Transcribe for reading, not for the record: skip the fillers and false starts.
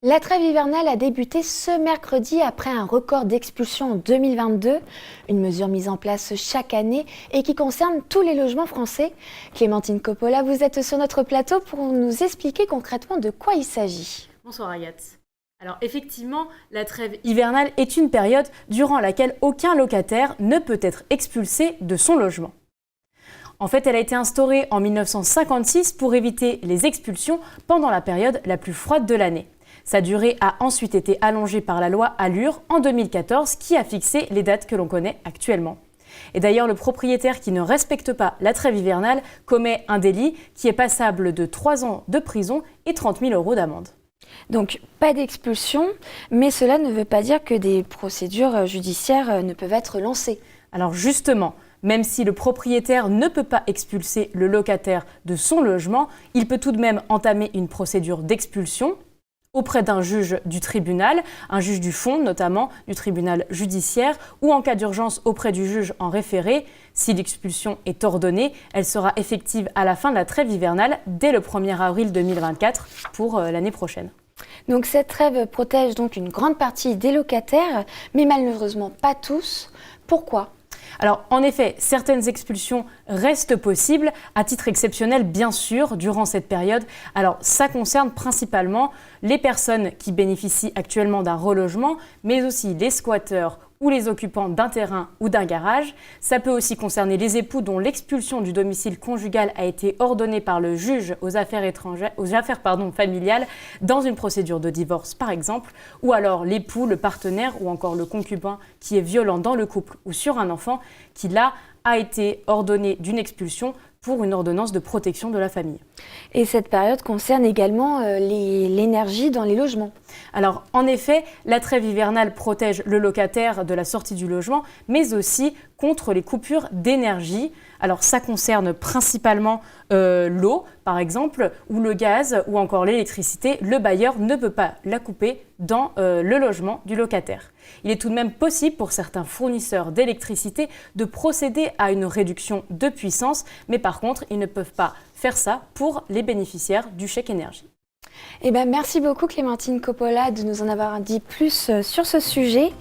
La trêve hivernale a débuté ce mercredi après un record d'expulsion en 2022, une mesure mise en place chaque année et qui concerne tous les logements français. Clémentine Coppola, vous êtes sur notre plateau pour nous expliquer concrètement de quoi il s'agit. Bonsoir Agathe. Alors effectivement, la trêve hivernale est une période durant laquelle aucun locataire ne peut être expulsé de son logement. En fait, elle a été instaurée en 1956 pour éviter les expulsions pendant la période la plus froide de l'année. Sa durée a ensuite été allongée par la loi Allure en 2014 qui a fixé les dates que l'on connaît actuellement. Et d'ailleurs, le propriétaire qui ne respecte pas la trêve hivernale commet un délit qui est passable de 3 ans de prison et 30 000 € d'amende. Donc pas d'expulsion, mais cela ne veut pas dire que des procédures judiciaires ne peuvent être lancées. Alors justement, même si le propriétaire ne peut pas expulser le locataire de son logement, il peut tout de même entamer une procédure d'expulsion auprès d'un juge du tribunal, un juge du fond notamment, du tribunal judiciaire, ou en cas d'urgence auprès du juge en référé. Si l'expulsion est ordonnée, elle sera effective à la fin de la trêve hivernale, dès le 1er avril 2024 pour l'année prochaine. Donc cette trêve protège donc une grande partie des locataires, mais malheureusement pas tous. Pourquoi ? Alors, en effet, certaines expulsions restent possibles, à titre exceptionnel, bien sûr, durant cette période. Alors, ça concerne principalement les personnes qui bénéficient actuellement d'un relogement, mais aussi les squatteurs ou les occupants d'un terrain ou d'un garage. Ça peut aussi concerner les époux dont l'expulsion du domicile conjugal a été ordonnée par le juge aux affaires familiales dans une procédure de divorce par exemple, ou alors l'époux, le partenaire ou encore le concubin qui est violent dans le couple ou sur un enfant qui là a été ordonné d'une expulsion pour une ordonnance de protection de la famille. Et cette période concerne également l'énergie dans les logements. Alors, en effet, la trêve hivernale protège le locataire de la sortie du logement, mais aussi contre les coupures d'énergie. Alors, ça concerne principalement l'eau, par exemple, ou le gaz, ou encore l'électricité. Le bailleur ne peut pas la couper dans le logement du locataire. Il est tout de même possible pour certains fournisseurs d'électricité de procéder à une réduction de puissance, mais par contre, ils ne peuvent pas faire ça pour les bénéficiaires du chèque énergie. Merci beaucoup Clémentine Coppola de nous en avoir dit plus sur ce sujet.